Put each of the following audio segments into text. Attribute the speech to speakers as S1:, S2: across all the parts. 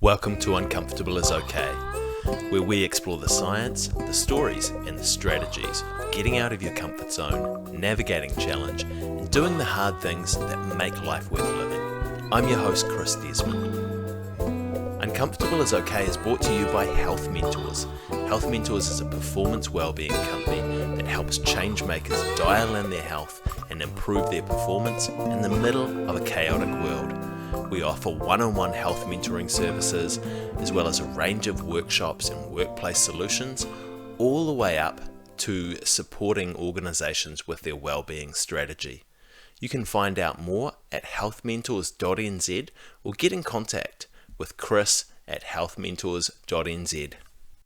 S1: Welcome to Uncomfortable is OK, where we explore the science, the stories, and the strategies of getting out of your comfort zone, navigating challenge, and doing the hard things that make life worth living. I'm your host, Chris Desmond. Uncomfortable is OK is brought to you by Health Mentors. Health Mentors is a performance wellbeing company that helps change makers dial in their health and improve their performance in the middle of a chaotic world. We offer one-on-one health mentoring services, as well as a range of workshops and workplace solutions, all the way up to supporting organisations with their wellbeing strategy. You can find out more at healthmentors.nz or get in contact with Chris at healthmentors.nz.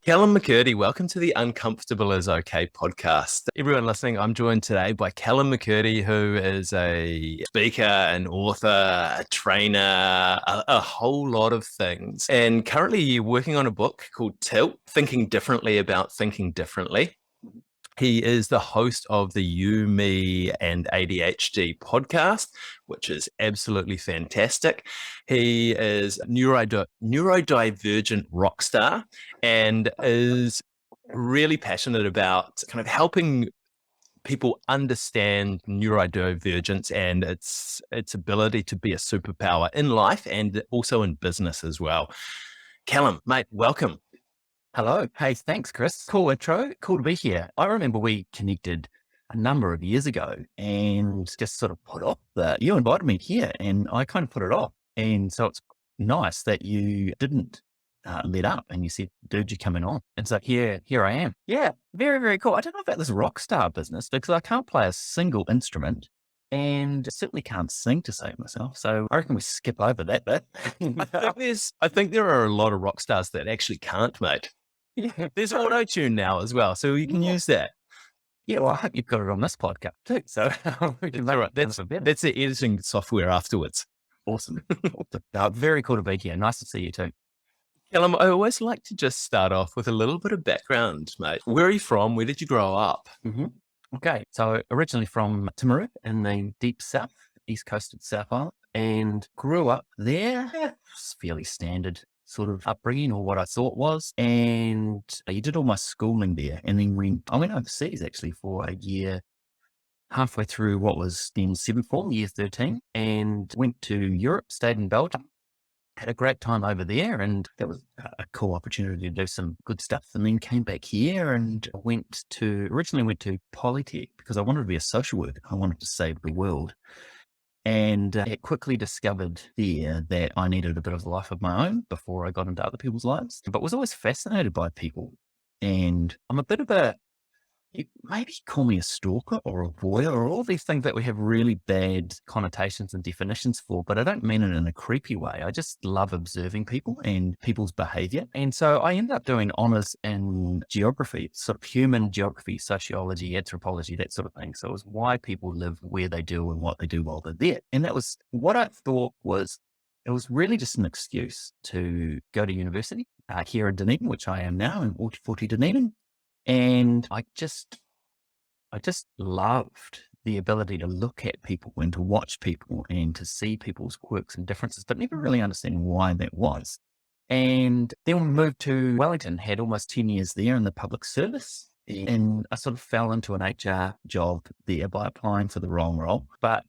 S1: Callum McKirdy, welcome to the Uncomfortable is OK podcast. Everyone listening, I'm joined today by Callum McKirdy, who is a speaker, an author, a trainer, a whole lot of things. And currently you're working on a book called Tilt, Thinking Differently About Thinking Differently. He is the host of the You, Me, and ADHD podcast, which is absolutely fantastic. He is a neurodivergent rock star and is really passionate about kind of helping people understand neurodivergence and its ability to be a superpower in life and also in business as well. Callum, mate, welcome.
S2: Hello. Hey, thanks, Chris. Cool intro. Cool to be here. I remember we connected a number of years ago and just sort of put off that you invited me here and I kind of put it off. And so it's nice that you didn't let up and you said, dude, you're coming on. And so here I am. Yeah, very, very cool. I don't know about this rock star business because I can't play a single instrument and certainly can't sing to save myself. So I reckon we skip over that bit.
S1: I think there are a lot of rock stars that actually can't, mate.
S2: Yeah.
S1: There's auto-tune now as well, so you can use that.
S2: Yeah, well, I hope you've got it on this podcast too. So
S1: That's the editing software afterwards.
S2: Awesome. No, very cool to be here. Nice to see you too.
S1: Callum, I always like to just start off with a little bit of background, mate. Where are you from? Where did you grow up?
S2: Mm-hmm. Okay, so originally from Timaru in the deep south, east coast of South Island, and grew up there. It's fairly standard sort of upbringing, or what I thought was. And you did all my schooling there. And then I went overseas actually for a year, halfway through what was then seventh form, year 13, and went to Europe, stayed in Belgium, had a great time over there. And that was a cool opportunity to do some good stuff. And then came back here and originally went to Polytech because I wanted to be a social worker. I wanted to save the world. And it quickly discovered there that I needed a bit of a life of my own before I got into other people's lives, but was always fascinated by people. And I'm a bit of you maybe call me a stalker or a voyeur or all these things that we have really bad connotations and definitions for, but I don't mean it in a creepy way. I just love observing people and people's behavior. And so I ended up doing honors in geography, sort of human geography, sociology, anthropology, that sort of thing. So it was why people live where they do and what they do while they're there. And that was what I thought it was really just an excuse to go to university here in Dunedin, which I am now in 40 Dunedin. And I just loved the ability to look at people and to watch people and to see people's quirks and differences, but never really understanding why that was. And then we moved to Wellington, had almost 10 years there in the public service. And I sort of fell into an HR job there by applying for the wrong role. But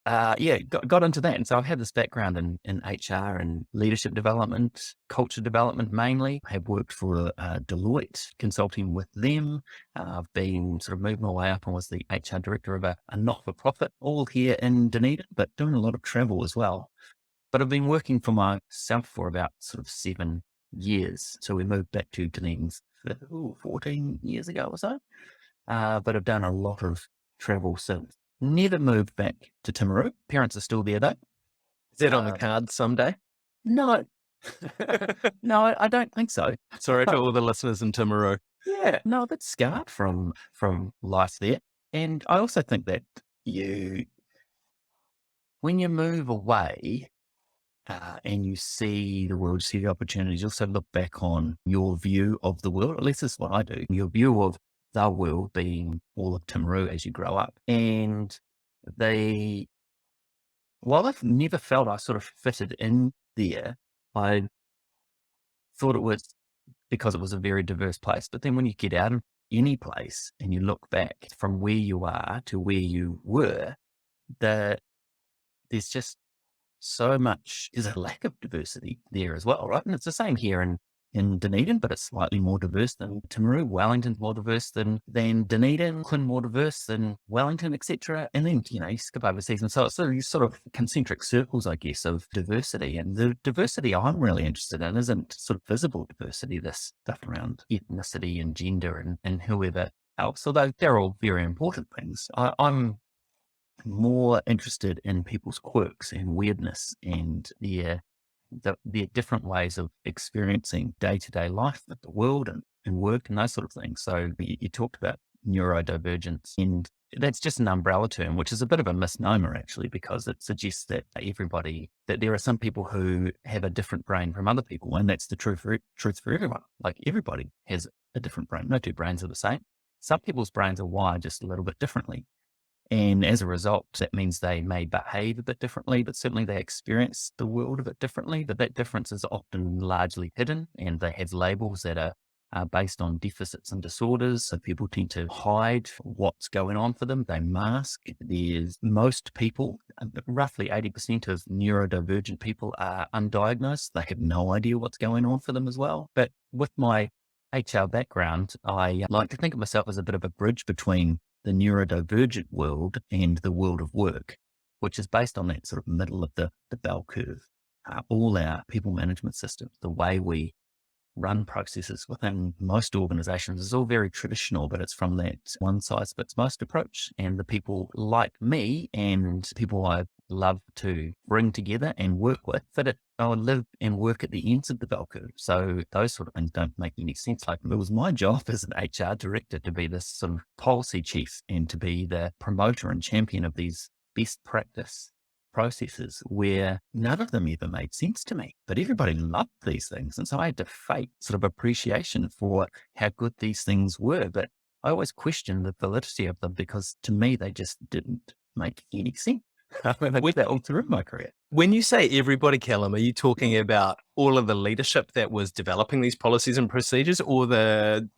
S2: got into that. And so I've had this background in HR and leadership development, culture development mainly. I have worked for Deloitte, consulting with them. I've been sort of moving my way up and was the HR director of a not-for-profit, all here in Dunedin, but doing a lot of travel as well. But I've been working for myself for about sort of 7 years. So we moved back to Dunedin 14 years ago or so. But I've done a lot of travel since. Never moved back to Timaru. Parents are still there though.
S1: Is that on the cards someday?
S2: No. No, I don't think so.
S1: Sorry to all the listeners in Timaru.
S2: Yeah, no, that's scarred from life there. And I also think that when you move away and you see the world, see the opportunities, you also look back on your view of the world. At least that's what I do. Your view of the world being all of Timaru as you grow up. And while I've never felt I sort of fitted in there, I thought it was because it was a very diverse place. But then when you get out of any place and you look back from where you are to where you were, the there's just so much, there's a lack of diversity there as well, right? And it's the same here in Dunedin, but it's slightly more diverse than Timaru. Wellington's more diverse than Dunedin, Auckland more diverse than Wellington, etc. And then, you skip overseas. And so it's these sort of concentric circles, I guess, of diversity. And the diversity I'm really interested in isn't sort of visible diversity, this stuff around ethnicity and gender and whoever else, although they're all very important things. I'm more interested in people's quirks and weirdness and their different ways of experiencing day-to-day life with the world and work and those sort of things. So you talked about neurodivergence, and that's just an umbrella term, which is a bit of a misnomer actually, because it suggests that that there are some people who have a different brain from other people, and that's the truth for everyone. Like everybody has a different brain. No two brains are the same. Some people's brains are wired just a little bit differently. And as a result, that means they may behave a bit differently, but certainly they experience the world a bit differently. But that difference is often largely hidden, and they have labels that are based on deficits and disorders. So people tend to hide what's going on for them. They mask. Most people, roughly 80% of neurodivergent people are undiagnosed. They have no idea what's going on for them as well. But with my HR background, I like to think of myself as a bit of a bridge between the neurodivergent world and the world of work, which is based on that sort of middle of the bell curve. All our people management systems, the way we run processes within most organizations is all very traditional, but it's from that one size fits most approach. And the people like me and people I love to bring together and work with I live and work at the ends of the bell curve. So those sort of things don't make any sense. Like it was my job as an HR director to be this sort of policy chief and to be the promoter and champion of these best practice processes where none of them ever made sense to me, but everybody loved these things. And so I had to fake sort of appreciation for how good these things were. But I always questioned the validity of them because to me, they just didn't make any sense. I went that all through my career.
S1: When you say everybody, Callum, are you talking about all of the leadership that was developing these policies and procedures, or the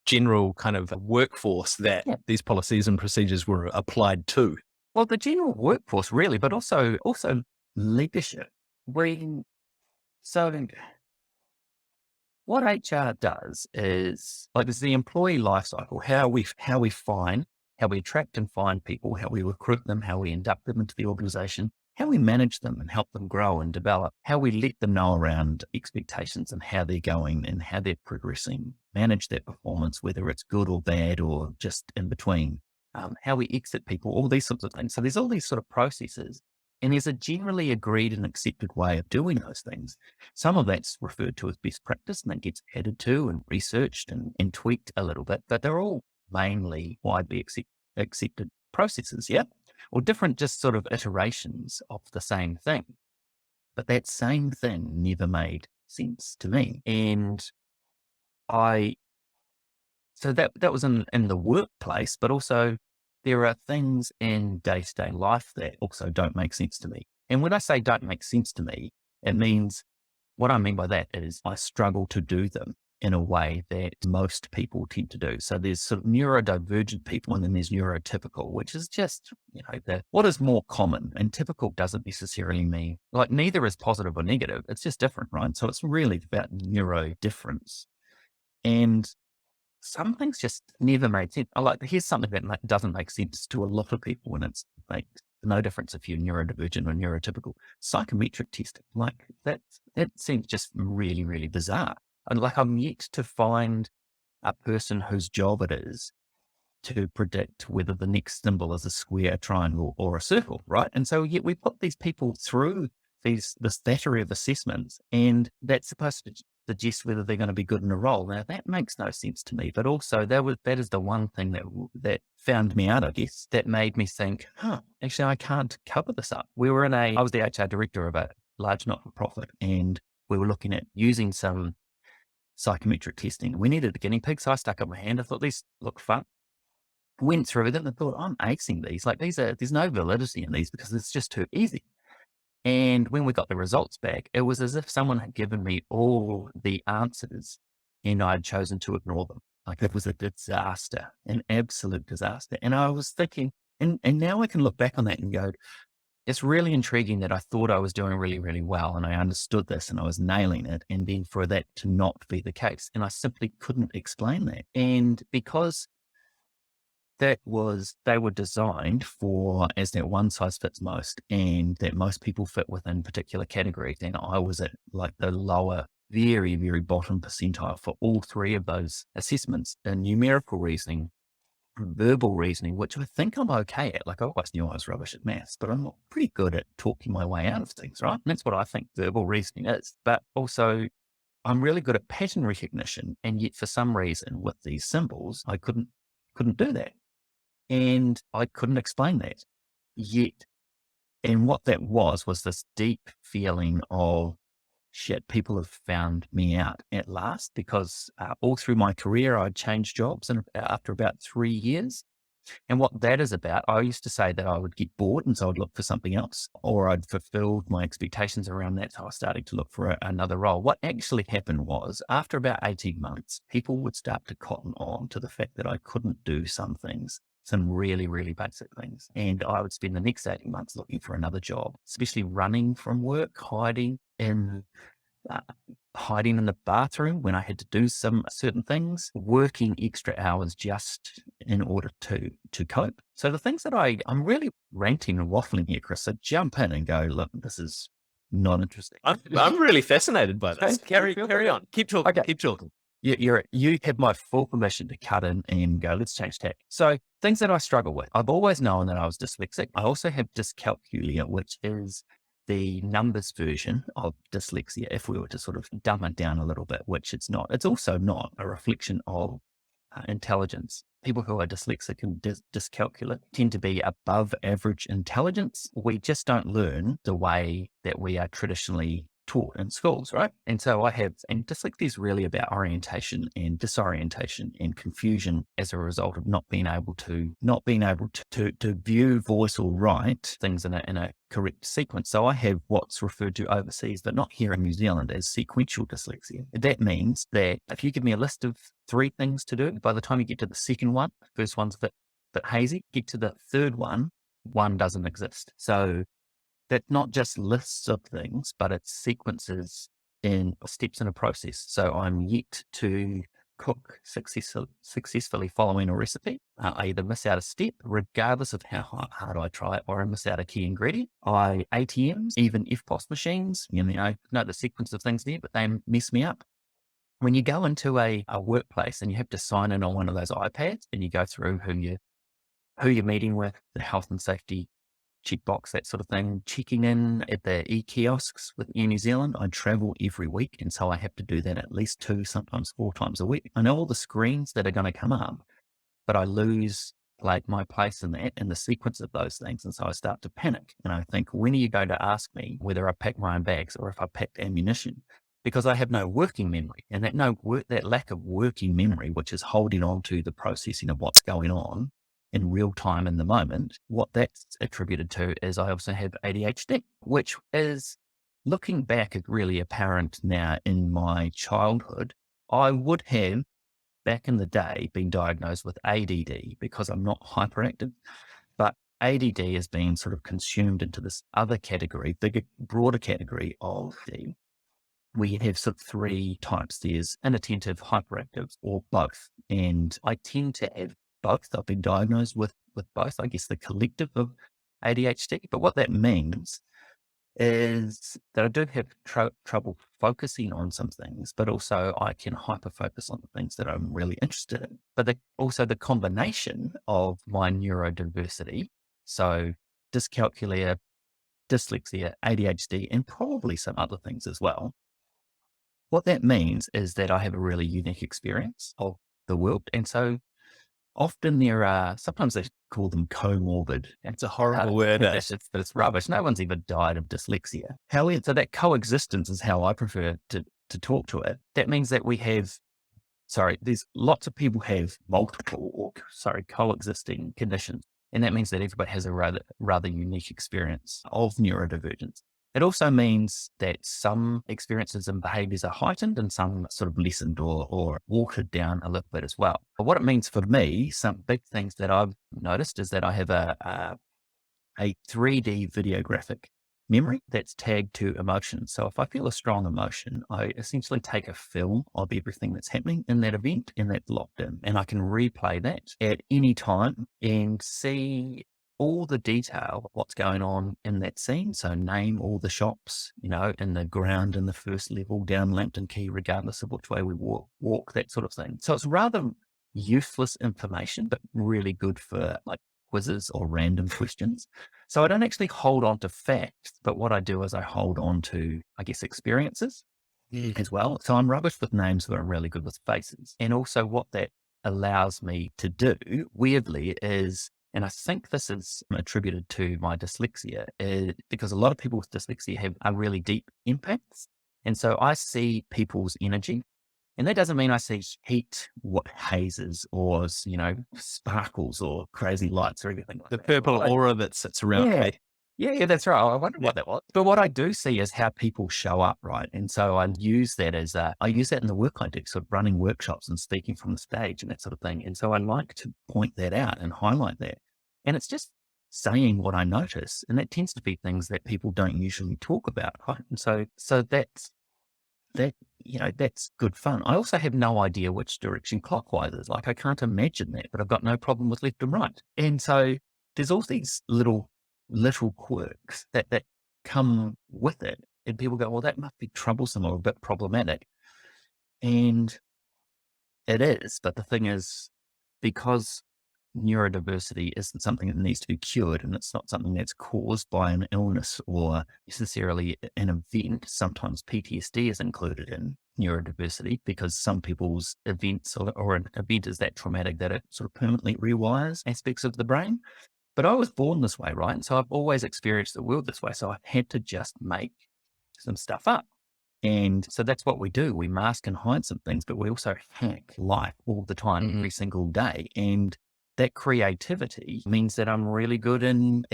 S1: general kind of workforce that these policies and procedures were applied to?
S2: Well, the general workforce really, but also leadership. So what HR does is like there's the employee life cycle, how we attract and find people, how we recruit them, how we induct them into the organization, how we manage them and help them grow and develop, how we let them know around expectations and how they're going and how they're progressing, manage their performance, whether it's good or bad or just in between. How we exit people, all these sorts of things. So there's all these sort of processes, and there's a generally agreed and accepted way of doing those things. Some of that's referred to as best practice, and that gets added to and researched and tweaked a little bit, but they're all mainly widely accepted processes, or different just sort of iterations of the same thing. But that same thing never made sense to me. And so that was in the workplace, but also there are things in day-to-day life that also don't make sense to me. And when I say don't make sense to me, it means what I mean by that is I struggle to do them in a way that most people tend to do. So there's sort of neurodivergent people and then there's neurotypical, which is just, what is more common, and typical doesn't necessarily mean like neither is positive or negative. It's just different, right? So it's really about neuro difference. And some things just never made sense. Here's something that doesn't make sense to a lot of people, and it's like no difference if you're neurodivergent or neurotypical. Psychometric testing, like that seems just really, really bizarre. And I'm yet to find a person whose job it is to predict whether the next symbol is a square, a triangle, or a circle, right? And so yet we put these people through this battery of assessments, and that's supposed to suggest whether they're going to be good in a role. Now that makes no sense to me, but also that is the one thing that found me out, I guess, that made me think, actually I can't cover this up. I was the HR director of a large not-for-profit, and we were looking at using some psychometric testing. We needed a guinea pig, so I stuck up my hand. I thought these look fun. Went through them and thought, I'm acing these. There's no validity in these because it's just too easy. And when we got the results back, it was as if someone had given me all the answers and I'd chosen to ignore them. Like it was a disaster, an absolute disaster. And I was thinking, and now I can look back on that and go, it's really intriguing that I thought I was doing really, really well and I understood this and I was nailing it. And then for that to not be the case. And I simply couldn't explain that. And because they were designed for as that one size fits most and that most people fit within particular categories. And I was at like the lower, very, very bottom percentile for all three of those assessments in numerical reasoning, verbal reasoning, which I think I'm okay at. Like I always knew I was rubbish at maths, but I'm pretty good at talking my way out of things, right? And that's what I think verbal reasoning is. But also I'm really good at pattern recognition. And yet for some reason with these symbols, I couldn't do that. And I couldn't explain that yet. And what that was this deep feeling of shit, people have found me out at last, because all through my career, I'd changed jobs and after about 3 years. And what that is about, I used to say that I would get bored and so I'd look for something else, or I'd fulfilled my expectations around that. So I was starting to look for another role. What actually happened was after about 18 months, people would start to cotton on to the fact that I couldn't do some things, some really, really basic things. And I would spend the next 18 months looking for another job, especially running from work, uh, hiding in the bathroom when I had to do some certain things, working extra hours just in order to cope. So the things that I'm really ranting and waffling here, Chris, so jump in and go, look, this is not interesting.
S1: I'm really fascinated by this. Carry on. Keep talking.
S2: Okay.
S1: Keep talking.
S2: You have my full permission to cut in and go, let's change tack. So things that I struggle with. I've always known that I was dyslexic. I also have dyscalculia, which is the numbers version of dyslexia, if we were to sort of dumb it down a little bit, which it's not. It's also not a reflection of intelligence. People who are dyslexic and dyscalculic tend to be above average intelligence. We just don't learn the way that we are traditionally taught in schools, right? And dyslexia is really about orientation and disorientation and confusion as a result of not being able to view, voice, or write things in a correct sequence. So I have what's referred to overseas, but not here in New Zealand, as sequential dyslexia. That means that if you give me a list of 3 things to do, by the time you get to the second one, the first one's a bit hazy, get to the third one doesn't exist. So that's not just lists of things, but it's sequences in steps in a process. So I'm yet to cook successfully following a recipe. I either miss out a step, regardless of how hard I try, or I miss out a key ingredient. ATMs, even FPOS machines, know the sequence of things there, but they mess me up. When you go into a workplace and you have to sign in on one of those iPads and you go through who you're meeting with, the health and safety checkbox, that sort of thing, checking in at the e-kiosks with Air New Zealand. I travel every week, and so I have to do that at least 2, sometimes 4 times a week. I know all the screens that are going to come up, but I lose like my place in that, in the sequence of those things. And so I start to panic. And I think, when are you going to ask me whether I pack my own bags or if I packed ammunition? Because I have no working memory, and that lack of working memory, which is holding on to the processing of what's going on in real time in the moment, what that's attributed to is I also have ADHD, which is, looking back, really apparent now in my childhood. I would have, back in the day, been diagnosed with ADD because I'm not hyperactive, but ADD has been sort of consumed into this other category, bigger, broader category of D. We have sort of 3 types. There's inattentive, hyperactive, or both. And I tend to have both. I've been diagnosed with both, I guess the collective of ADHD. But what that means is that I do have trouble focusing on some things, but also I can hyper focus on the things that I'm really interested in. But also the combination of my neurodiversity, so dyscalculia, dyslexia, ADHD, and probably some other things as well. What that means is that I have a really unique experience of the world. And so often sometimes they call them comorbid.
S1: It's a horrible word.
S2: But it's rubbish. No one's ever died of dyslexia. However, so that coexistence is how I prefer to talk to it. That means that there's lots of people have coexisting conditions. And that means that everybody has a rather unique experience of neurodivergence. It also means that some experiences and behaviors are heightened and some sort of lessened or watered down a little bit as well. But what it means for me, some big things that I've noticed is that I have a 3D videographic memory that's tagged to emotion. So if I feel a strong emotion, I essentially take a film of everything that's happening in that event and that's locked in. And I can replay that at any time and see all the detail of what's going on in that scene. So name all the shops, in the ground in the first level down Lambton Quay, regardless of which way we walk, that sort of thing. So it's rather useless information, but really good for like quizzes or random questions. So I don't actually hold on to facts, but what I do is I hold on to, I guess, experiences as well. So I'm rubbish with names, but I'm really good with faces. And also what that allows me to do, weirdly, is, and I think this is attributed to my dyslexia, because a lot of people with dyslexia have a really deep empaths. And so I see people's energy. And that doesn't mean I see heat, what hazes or, sparkles or crazy lights or anything like
S1: The
S2: that.
S1: purple aura that sits around
S2: Yeah.
S1: me.
S2: Yeah, that's right. I wonder what that was. But what I do see is how people show up, right? And so I use that I use that in the work I do, sort of running workshops and speaking from the stage and that sort of thing. And so I like to point that out and highlight that. And it's just saying what I notice. And that tends to be things that people don't usually talk about, right? And so that's good fun. I also have no idea which direction clockwise is. Like I can't imagine that, but I've got no problem with left and right. And so there's all these little quirks that come with it. And people go, well, that must be troublesome or a bit problematic. And it is. But the thing is, because neurodiversity isn't something that needs to be cured and it's not something that's caused by an illness or necessarily an event. Sometimes PTSD is included in neurodiversity because some people's events or an event is that traumatic that it sort of permanently rewires aspects of the brain. But I was born this way, right? And so I've always experienced the world this way. So I've had to just make some stuff up. And so that's what we do. We mask and hide some things, but we also hack life all the time, every single day. And that creativity means that I'm really good in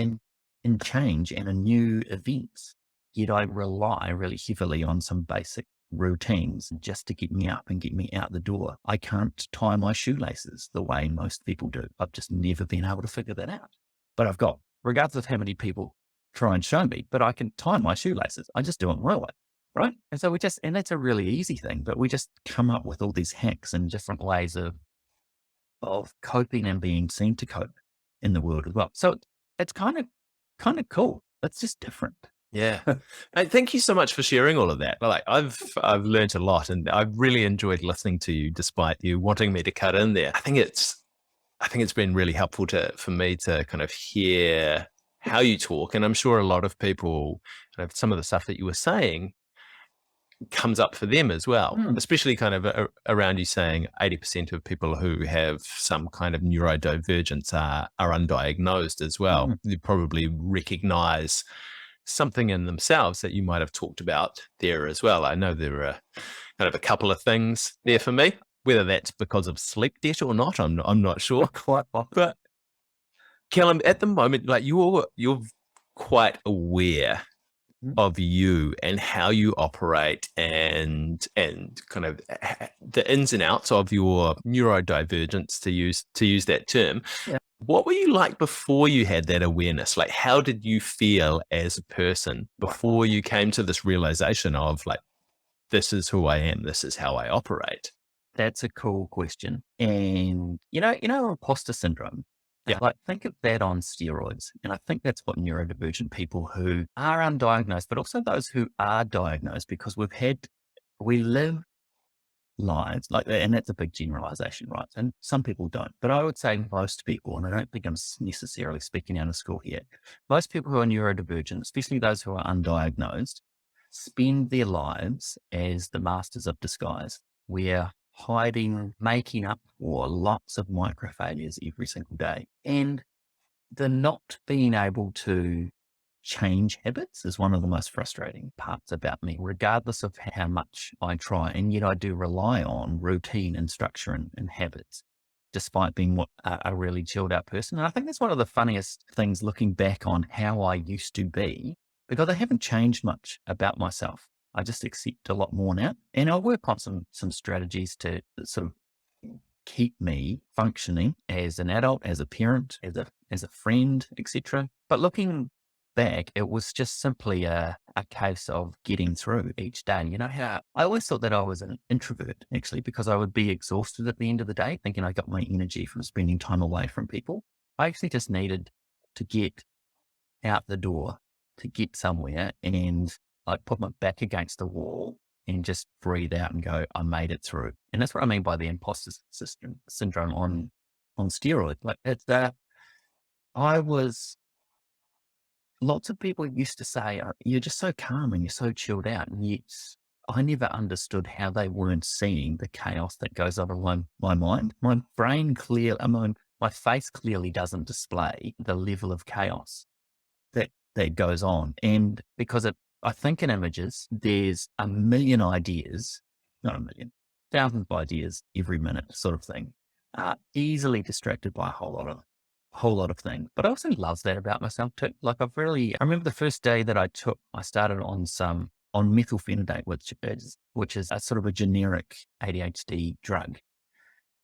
S2: change and in new events. Yet I rely really heavily on some basic routines just to get me up and get me out the door. I can't tie my shoelaces the way most people do. I've just never been able to figure that out. But I've got, regardless of how many people try and show me, but I can tie my shoelaces. I just do it my way. Right. And so and that's a really easy thing, but we just come up with all these hacks and different ways of coping and being seen to cope in the world as well. So it's kind of cool. It's just different.
S1: Yeah. Mate, thank you so much for sharing all of that. Like I've learned a lot and I've really enjoyed listening to you despite you wanting me to cut in there. I think it's been really helpful for me to kind of hear how you talk. And I'm sure a lot of people, kind of some of the stuff that you were saying comes up for them as well, especially kind of around you saying 80% of people who have some kind of neurodivergence are undiagnosed as well. You probably recognize something in themselves that you might have talked about there as well. I know there are kind of a couple of things there for me, whether that's because of sleep debt or not, I'm not sure.
S2: Quite
S1: But Callum, at the moment, like you're quite aware of you and how you operate and kind of the ins and outs of your neurodivergence, to use that term.
S2: Yeah.
S1: What were you like before you had that awareness? Like, how did you feel as a person before you came to this realization of like, this is who I am, this is how I operate?
S2: That's a cool question. And imposter syndrome. Yeah. Like think of that on steroids. And I think that's what neurodivergent people who are undiagnosed, but also those who are diagnosed, because we live lives like that. And that's a big generalization, right? And some people don't, but I would say most people, and I don't think I'm necessarily speaking out of school here, most people who are neurodivergent, especially those who are undiagnosed, spend their lives as the masters of disguise. We're hiding, making up for lots of micro failures every single day. And the not being able to change habits is one of the most frustrating parts about me, regardless of how much I try. And yet I do rely on routine and structure and habits, despite being a really chilled out person. And I think that's one of the funniest things looking back on how I used to be. because I haven't changed much about myself. I just accept a lot more now, and I work on some strategies to sort of keep me functioning as an adult, as a parent, as a friend, etc. But looking back, it was just simply a case of getting through each day. You know how I always thought that I was an introvert, actually, because I would be exhausted at the end of the day, thinking I got my energy from spending time away from people. I actually just needed to get out the door, to get somewhere, and like put my back against the wall and just breathe out and go, I made it through. And that's what I mean by the imposter syndrome on steroids. Like I was, lots of people used to say, you're just so calm and you're so chilled out. And yet I never understood how they weren't seeing the chaos that goes on in my mind. My brain my face clearly doesn't display the level of chaos that goes on. And because I think in images, there's a million ideas, not a million, thousands of ideas every minute sort of thing, easily distracted by a whole lot of things. But I also love that about myself too. Like I remember the first day that I started on methylphenidate, which is a sort of a generic ADHD drug.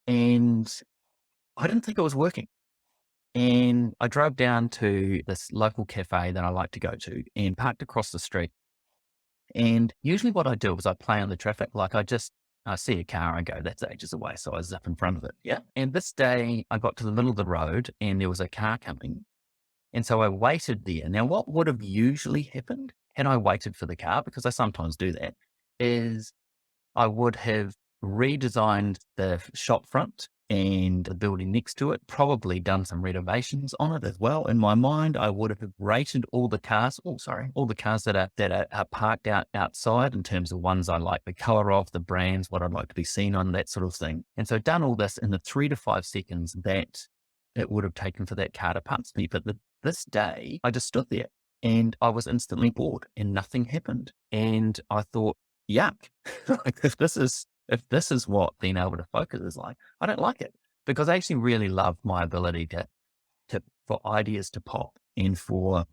S2: And I didn't think it was working. And I drove down to this local cafe that I like to go to and parked across the street. And usually what I do is I play on the traffic. Like I see a car, I go, that's ages away. So I zip in front of it. Yeah. And this day I got to the middle of the road and there was a car coming. And so I waited there. Now, what would have usually happened had I waited for the car, because I sometimes do that, is I would have redesigned the shop front and the building next to it, probably done some renovations on it as well. In my mind, I would have rated all the cars that are parked outside in terms of ones I like the color of, the brands, what I'd like to be seen on, that sort of thing. And so done all this in the 3 to 5 seconds that it would have taken for that car to pass me. But this day, I just stood there and I was instantly bored and nothing happened. And I thought, yuck, like if this is what being able to focus is like, I don't like it, because I actually really love my ability for ideas to pop and for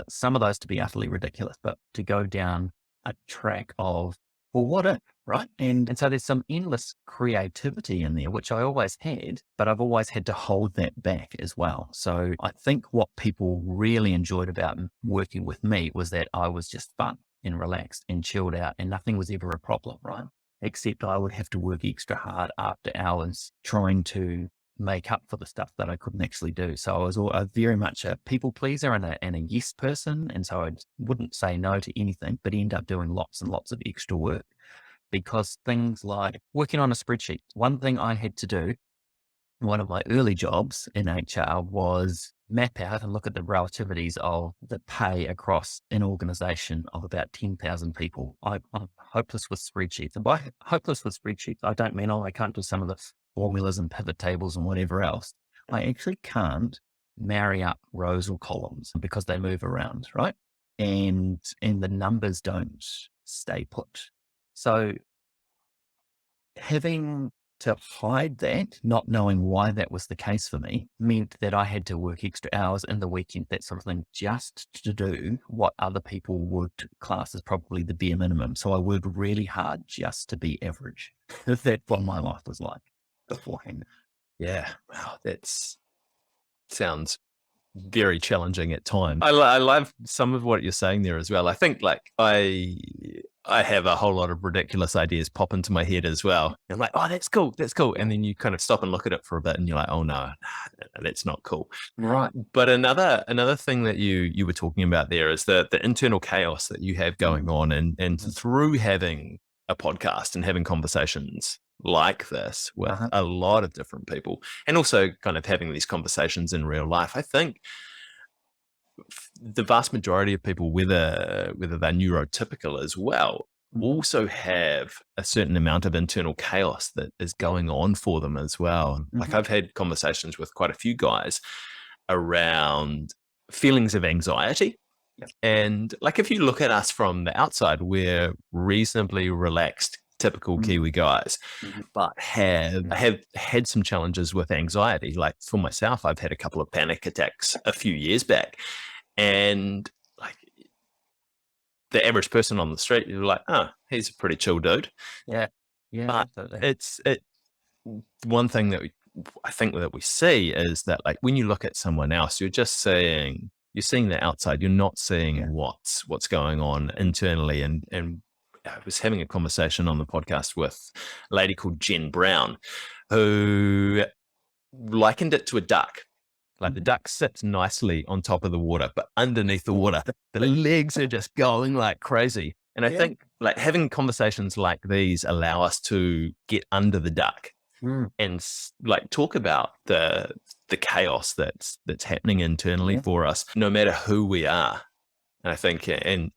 S2: some of those to be utterly ridiculous, but to go down a track of, well, what if, right? And so there's some endless creativity in there, which I always had, but I've always had to hold that back as well. So I think what people really enjoyed about working with me was that I was just fun and relaxed and chilled out, and nothing was ever a problem, right? Except I would have to work extra hard after hours trying to make up for the stuff that I couldn't actually do. So I was very much a people pleaser and a yes person. And so I wouldn't say no to anything, but end up doing lots and lots of extra work, because things like working on a spreadsheet, one thing I had to do, one of my early jobs in HR, was map out and look at the relativities of the pay across an organization of about 10,000 people. I'm hopeless with spreadsheets. And by hopeless with spreadsheets, I don't mean, I can't do some of the formulas and pivot tables and whatever else. I actually can't marry up rows or columns because they move around, right? And the numbers don't stay put. So having to hide that, not knowing why that was the case for me, meant that I had to work extra hours in the weekend, that sort of thing, just to do what other people would class as probably the bare minimum. So I worked really hard just to be average. That's what my life was like beforehand.
S1: Yeah. Wow. Sounds very challenging at times. I love some of what you're saying there as well. I think like I have a whole lot of ridiculous ideas pop into my head as well. I'm like, oh, that's cool. And then you kind of stop and look at it for a bit and you're like, oh no, that's not cool.
S2: Right.
S1: But another thing that you were talking about there is the internal chaos that you have going on, and through having a podcast and having conversations like this with a lot of different people, and also kind of having these conversations in real life, I think the vast majority of people, whether they're neurotypical as well, also have a certain amount of internal chaos that is going on for them as well. Like I've had conversations with quite a few guys around feelings of anxiety. And like, if you look at us from the outside, we're reasonably relaxed, typical Kiwi guys, but have had some challenges with anxiety. Like for myself, I've had a couple of panic attacks a few years back, and like the average person on the street, you're like, oh, he's a pretty chill dude.
S2: Yeah. Yeah.
S1: But
S2: Absolutely.
S1: one thing that I think that we see is that, like, when you look at someone else, you're seeing the outside. You're not seeing what's going on internally. And I was having a conversation on the podcast with a lady called Jen Brown, who likened it to a duck. Like, the duck sits nicely on top of the water, but underneath the water, the legs are just going like crazy. And I think, like, having conversations like these allow us to get under the duck and, like, talk about the chaos that's happening internally for us, no matter who we are. And I think, and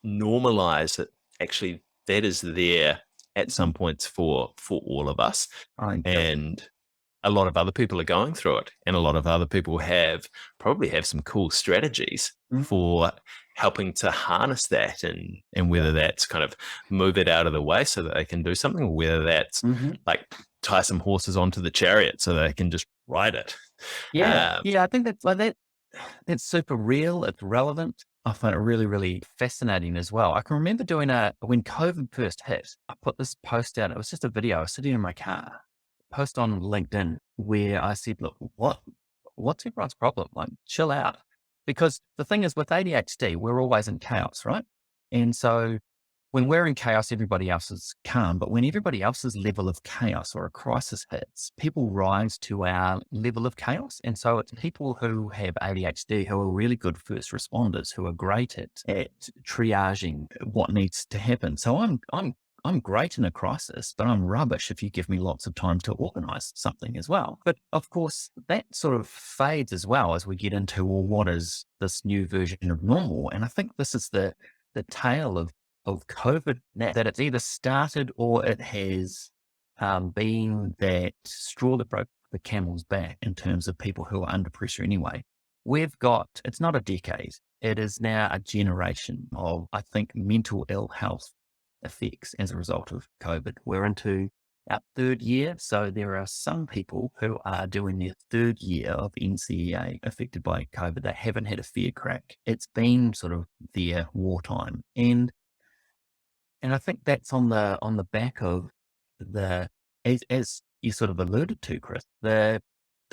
S1: normalize that actually that is there at some points for all of us. And a lot of other people are going through it, and a lot of other people probably have some cool strategies for helping to harness that, and whether that's kind of move it out of the way so that they can do something, or whether that's like tie some horses onto the chariot so they can just ride it.
S2: I think that's super real. It's relevant. I find it really, really fascinating as well. I can remember doing when COVID first hit, I put this post out. It was just a video. I was sitting in my car, post on LinkedIn, where I said, look, what's everyone's problem? Like, chill out. Because the thing is, with ADHD, we're always in chaos, right? And so when we're in chaos, everybody else is calm. But when everybody else's level of chaos or a crisis hits, people rise to our level of chaos. And so it's people who have ADHD who are really good first responders, who are great at triaging what needs to happen. So I'm great in a crisis, but I'm rubbish if you give me lots of time to organize something as well. But of course, that sort of fades as well as we get into, well, what is this new version of normal? And I think this is the tale of COVID, that it's either started or it has been that straw that broke the camel's back in terms of people who are under pressure anyway. It's not a decade. It is now a generation of, I think, mental ill health effects as a result of COVID. We're into our third year. So there are some people who are doing their third year of NCEA affected by COVID. They haven't had a fair crack. It's been sort of their wartime. And I think that's on the back of as you sort of alluded to, Chris, the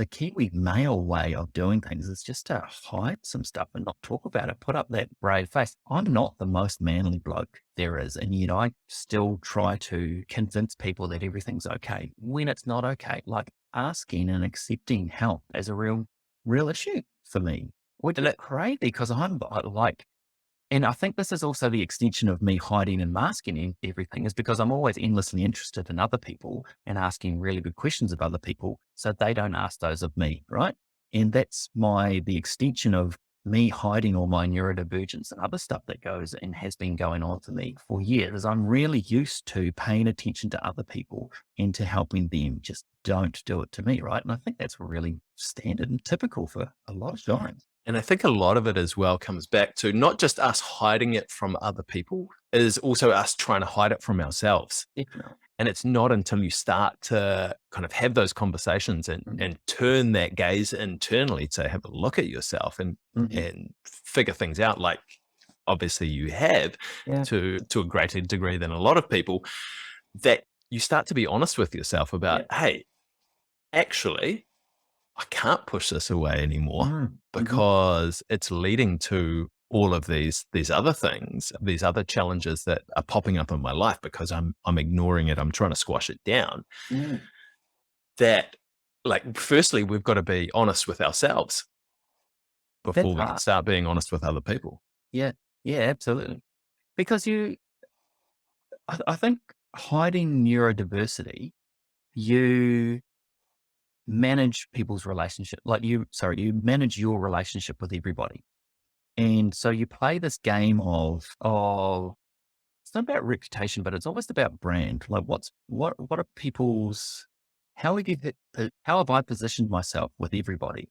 S2: Kiwi male way of doing things is just to hide some stuff and not talk about it, put up that brave face. I'm not the most manly bloke there is, and yet I still try to convince people that everything's okay when it's not okay. Like, asking and accepting help is a real issue for me, which is crazy because I'm like, and I think this is also the extension of me hiding and masking everything, is because I'm always endlessly interested in other people and asking really good questions of other people so they don't ask those of me, right? And that's the extension of me hiding all my neurodivergence and other stuff that goes and has been going on for me for years. I'm really used to paying attention to other people and to helping them. Just don't do it to me, right? And I think that's really standard and typical for a lot of times.
S1: And I think a lot of it as well comes back to not just us hiding it from other people, is also us trying to hide it from ourselves.
S2: Definitely.
S1: And it's not until you start to kind of have those conversations and turn that gaze internally to have a look at yourself and figure things out, like obviously you have to a greater degree than a lot of people, that you start to be honest with yourself about, hey, actually, I can't push this away anymore because it's leading to all of these other things, these other challenges that are popping up in my life because I'm ignoring it. I'm trying to squash it down. That, like, firstly, we've got to be honest with ourselves before we can start being honest with other people.
S2: Yeah, absolutely. Because I think hiding neurodiversity, you manage people's relationship, you manage your relationship with everybody. And so you play this game of it's not about reputation, but it's almost about brand. Like, what are people's, how have I positioned myself with everybody?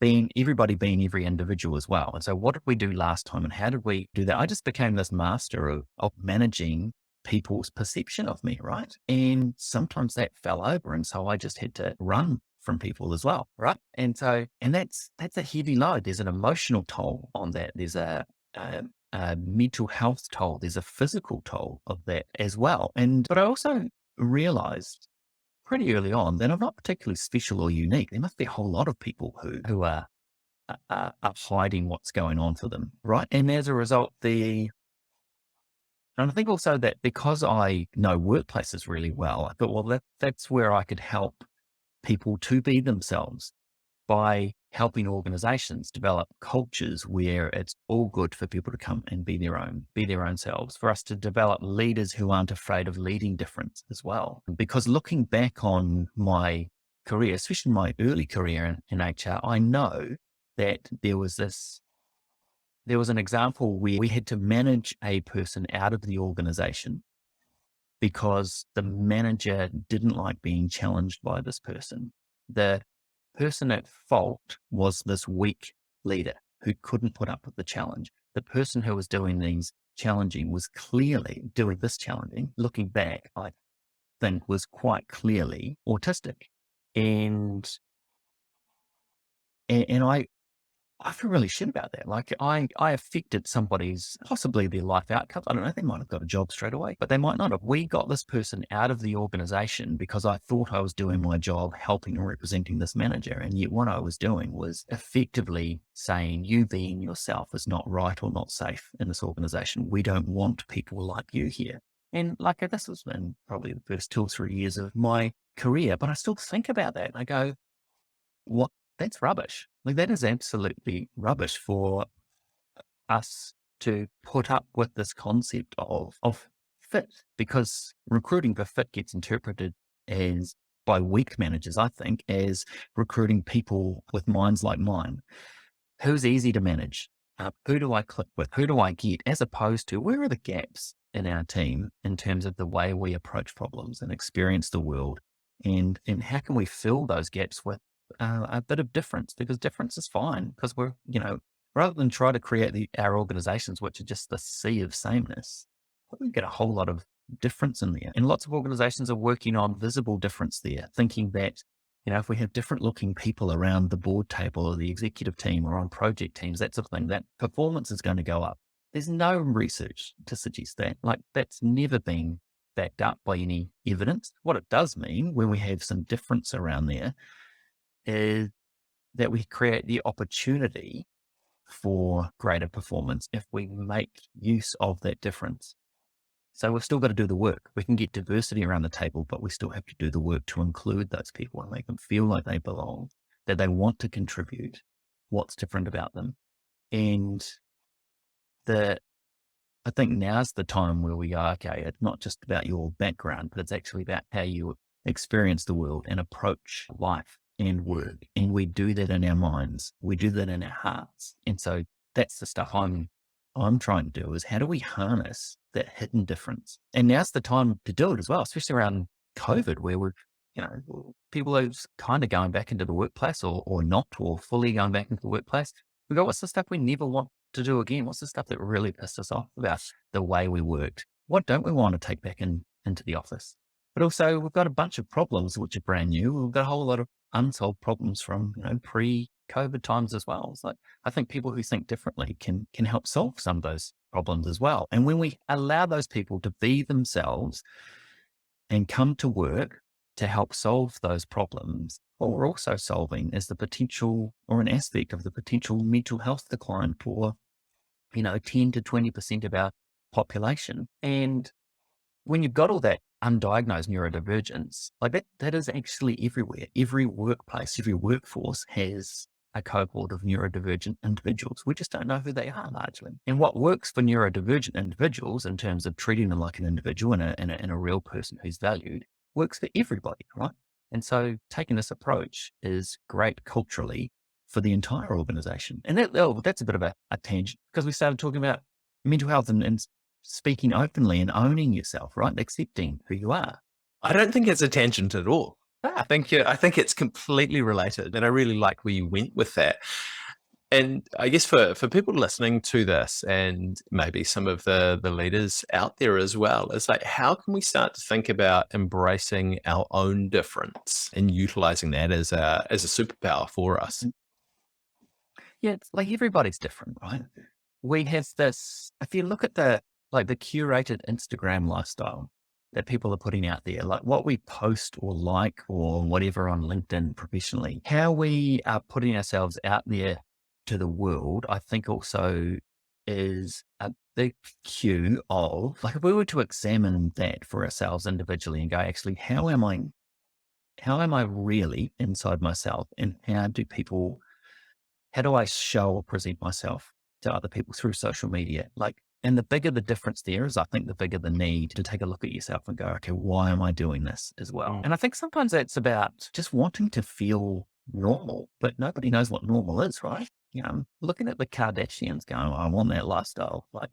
S2: Being every individual as well. And so what did we do last time and how did we do that? I just became this master of managing people's perception of me, right? And sometimes that fell over. And so I just had to run from people as well, right? And so, and that's a heavy load. There's an emotional toll on that. There's a a mental health toll. There's a physical toll of that as well. But I also realized pretty early on that I'm not particularly special or unique. There must be a whole lot of people who are hiding what's going on for them, right? And as a result, and I think also that because I know workplaces really well, I thought, well, that's where I could help people to be themselves by helping organizations develop cultures where it's all good for people to come and be their own selves, for us to develop leaders who aren't afraid of leading different as well. Because looking back on my career, especially my early career in HR, I know that there was an example where we had to manage a person out of the organization because the manager didn't like being challenged by this person. The person at fault was this weak leader who couldn't put up with the challenge. The person who was doing these challenging was clearly doing this challenging. Looking back, I think was quite clearly autistic. And I feel really shit about that. Like I affected somebody's, possibly their life outcomes. I don't know. They might have got a job straight away, but they might not have. We got this person out of the organization because I thought I was doing my job, helping and representing this manager. And yet what I was doing was effectively saying, you being yourself is not right or not safe in this organization. We don't want people like you here. And like this was in probably the first 2 or 3 years of my career, but I still think about that. And I go, what? That's rubbish. Like that is absolutely rubbish for us to put up with this concept of fit, because recruiting for fit gets interpreted as, by weak managers, I think, as recruiting people with minds like mine. Who's easy to manage? Who do I click with? Who do I get? As opposed to, where are the gaps in our team in terms of the way we approach problems and experience the world? And how can we fill those gaps with a bit of difference? Because difference is fine, because we're, rather than try to create our organizations, which are just the sea of sameness, we get a whole lot of difference in there. And lots of organizations are working on visible difference there, thinking that, if we have different looking people around the board table or the executive team or on project teams, that sort of thing, that performance is going to go up. There's no research to suggest that. Like that's never been backed up by any evidence. What it does mean when we have some difference around there is that we create the opportunity for greater performance if we make use of that difference. So we've still got to do the work. We can get diversity around the table, but we still have to do the work to include those people and make them feel like they belong, that they want to contribute, what's different about them. And I think now's the time where we go, okay, it's not just about your background, but it's actually about how you experience the world and approach life and work. And we do that in our minds. We do that in our hearts. And so that's the stuff I'm trying to do, is how do we harness that hidden difference? And now's the time to do it as well, especially around COVID, where people are kind of going back into the workplace or not, or fully going back into the workplace. We go, what's the stuff we never want to do again? What's the stuff that really pissed us off about the way we worked? What don't we want to take back into the office? But also we've got a bunch of problems which are brand new. We've got a whole lot of unsolved problems from, pre-COVID times as well. It's like, I think people who think differently can help solve some of those problems as well. And when we allow those people to be themselves and come to work to help solve those problems, what we're also solving is the potential, or an aspect of the potential, mental health decline for, 10 to 20% of our population. And when you've got all that undiagnosed neurodivergence, like that is actually everywhere. Every workplace, every workforce has a cohort of neurodivergent individuals. We just don't know who they are largely. And what works for neurodivergent individuals in terms of treating them like an individual and a real person who's valued works for everybody, right? And so taking this approach is great culturally for the entire organization. And that's a bit of a tangent, because we started talking about mental health and speaking openly and owning yourself, right? Accepting who you are.
S1: I don't think it's a tangent at all. I think it's completely related, and I really like where you went with that. And I guess for people listening to this, and maybe some of the leaders out there as well, it's like, how can we start to think about embracing our own difference and utilizing that as a superpower for us?
S2: Yeah, it's like everybody's different, right? we have this, if you look at the curated Instagram lifestyle that people are putting out there, like what we post or like or whatever on LinkedIn professionally, how we are putting ourselves out there to the world, I think also is a big cue of, like, if we were to examine that for ourselves individually and go, actually, how am I really inside myself, and how do I show or present myself to other people through social media? Like, and the bigger the difference there is, I think the bigger the need to take a look at yourself and go, okay, why am I doing this as well? And I think sometimes that's about just wanting to feel normal, but nobody knows what normal is, right? I'm looking at the Kardashians going, I want that lifestyle. Like,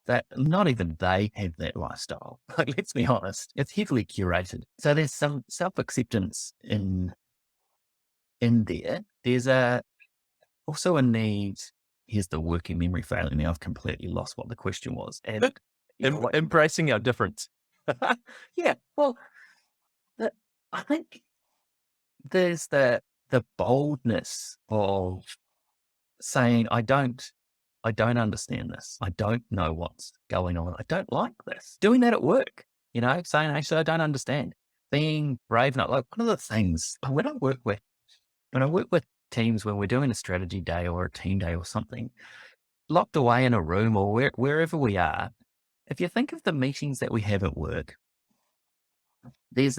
S2: that, not even they have that lifestyle. Like, let's be honest, it's heavily curated. So there's some self-acceptance in there. There's also a need. Here's the working memory failing me. I've completely lost what the question was. And
S1: Embracing our difference.
S2: yeah, well, I think there's the boldness of saying, I don't understand this. I don't know what's going on. I don't like this. Doing that at work, saying, actually, I don't understand. Being brave enough. Like, one of the things when I work with teams, when we're doing a strategy day or a team day or something, locked away in a room or wherever we are, if you think of the meetings that we have at work, there's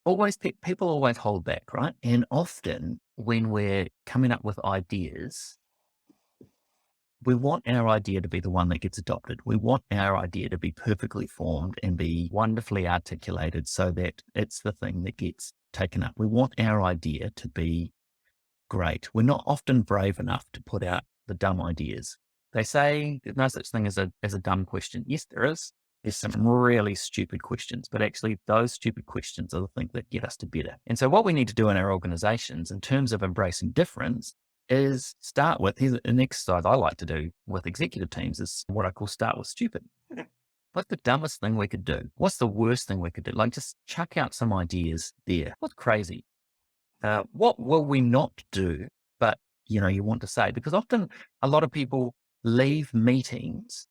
S2: always people always hold back, right? And often when we're coming up with ideas, we want our idea to be the one that gets adopted. We want our idea to be perfectly formed and be wonderfully articulated so that it's the thing that gets taken up. We want our idea to be great. We're not often brave enough to put out the dumb ideas. They say there's no such thing as a dumb question. Yes, there is. There's some really stupid questions, but actually those stupid questions are the things that get us to better. And so what we need to do in our organizations in terms of embracing difference is start with, here's an exercise I like to do with executive teams, is what I call start with stupid. What's the dumbest thing we could do? What's the worst thing we could do? Like, just chuck out some ideas there. What's crazy? What will we not do, but you want to say? Because often a lot of people leave meetings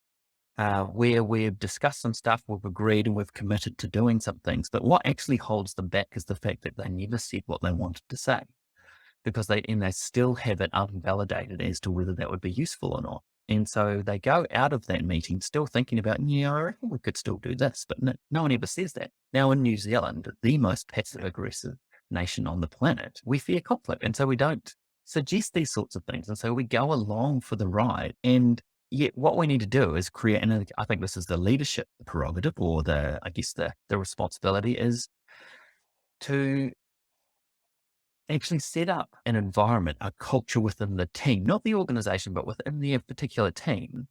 S2: where we've discussed some stuff, we've agreed and we've committed to doing some things, but what actually holds them back is the fact that they never said what they wanted to say, because they still have it unvalidated as to whether that would be useful or not. And so they go out of that meeting still thinking about, I reckon we could still do this, but no one ever says that. Now in New Zealand, the most passive aggressive nation on the planet, we fear conflict. And so we don't suggest these sorts of things. And so we go along for the ride. And yet what we need to do is create, and I think this is the leadership prerogative, or the responsibility, is to actually set up an environment, a culture within the team, not the organization, but within the particular team,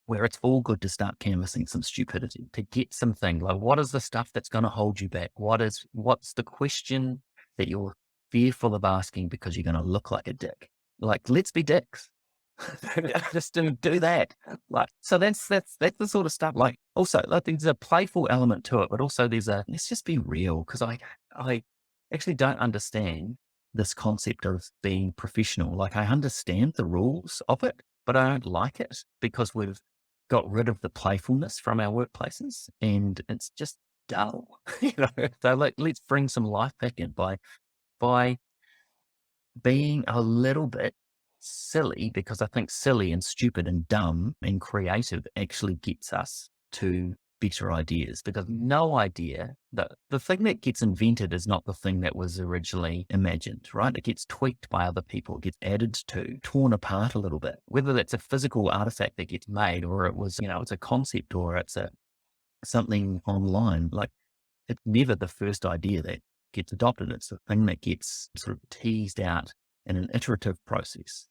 S2: where it's all good to start canvassing some stupidity, to get something like, what is the stuff that's going to hold you back? What's the question that you're fearful of asking because you're going to look like a dick? Like, let's be dicks. Just do that. Like, so that's the sort of stuff. Like, also, like, there's a playful element to it, but also let's just be real, because I actually don't understand this concept of being professional. Like, I understand the rules of it, but I don't like it because we've got rid of the playfulness from our workplaces, and it's just dull. So let's bring some life back in by being a little bit silly, because I think silly and stupid and dumb and creative actually gets us to better ideas, because no idea, the thing that gets invented is not the thing that was originally imagined, right? It gets tweaked by other people, it gets added to, torn apart a little bit, whether that's a physical artifact that gets made, or it was, it's a concept, or it's something online. Like, it's never the first idea that gets adopted. It's the thing that gets sort of teased out in an iterative process.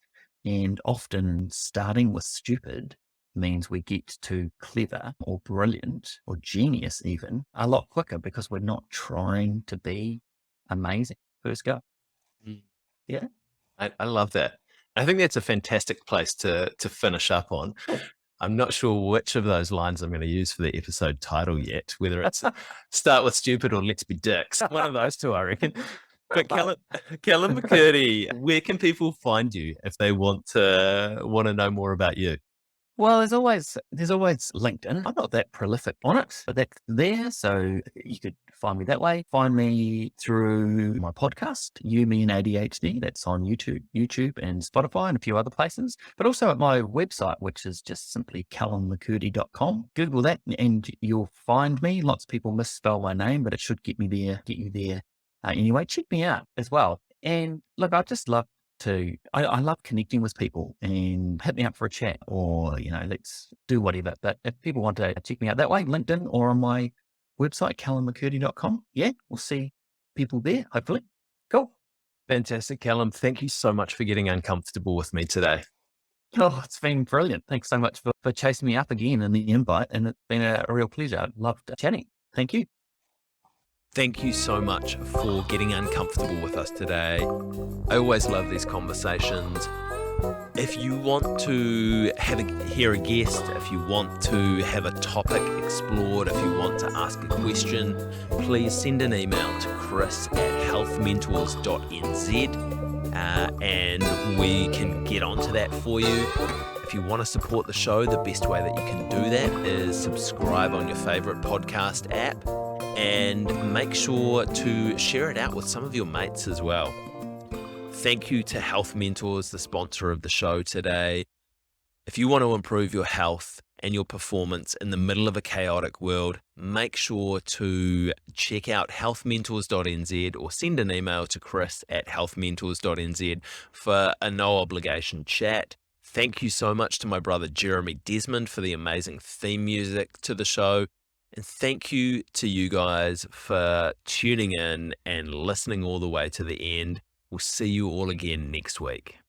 S2: And often starting with stupid means we get to clever or brilliant or genius even a lot quicker, because we're not trying to be amazing first go. Yeah.
S1: I love that. I think that's a fantastic place to finish up on. I'm not sure which of those lines I'm going to use for the episode title yet, whether it's start with stupid or let's be dicks. One of those two, I reckon. But Callum McKirdy, where can people find you if they want to know more about you?
S2: Well, there's always LinkedIn. I'm not that prolific on it, but that's there. So you could find me that way. Find me through my podcast, You, Me and ADHD. That's on YouTube and Spotify and a few other places, but also at my website, which is just simply callummccurdy.com. Google that and you'll find me. Lots of people misspell my name, but it should get you there. Anyway, check me out as well. And look, I love connecting with people, and hit me up for a chat, or, let's do whatever. But if people want to check me out that way, LinkedIn or on my website, callummccurdy.com, we'll see people there, hopefully. Cool.
S1: Fantastic, Callum. Thank you so much for getting uncomfortable with me today.
S2: Oh, it's been brilliant. Thanks so much for chasing me up again in the invite. And it's been a real pleasure. I loved chatting. Thank you.
S1: Thank you so much for getting uncomfortable with us today. I always love these conversations. If you want to hear a guest, if you want to have a topic explored, if you want to ask a question, please send an email to chris@healthmentors.nz and we can get onto that for you. If you want to support the show, the best way that you can do that is subscribe on your favorite podcast app, and make sure to share it out with some of your mates as well. Thank you to Health Mentors, the sponsor of the show today. If you want to improve your health and your performance in the middle of a chaotic world, make sure to check out healthmentors.nz or send an email to chris@healthmentors.nz for a no obligation chat. Thank you so much to my brother Jeremy Desmond for the amazing theme music to the show. And thank you to you guys for tuning in and listening all the way to the end. We'll see you all again next week.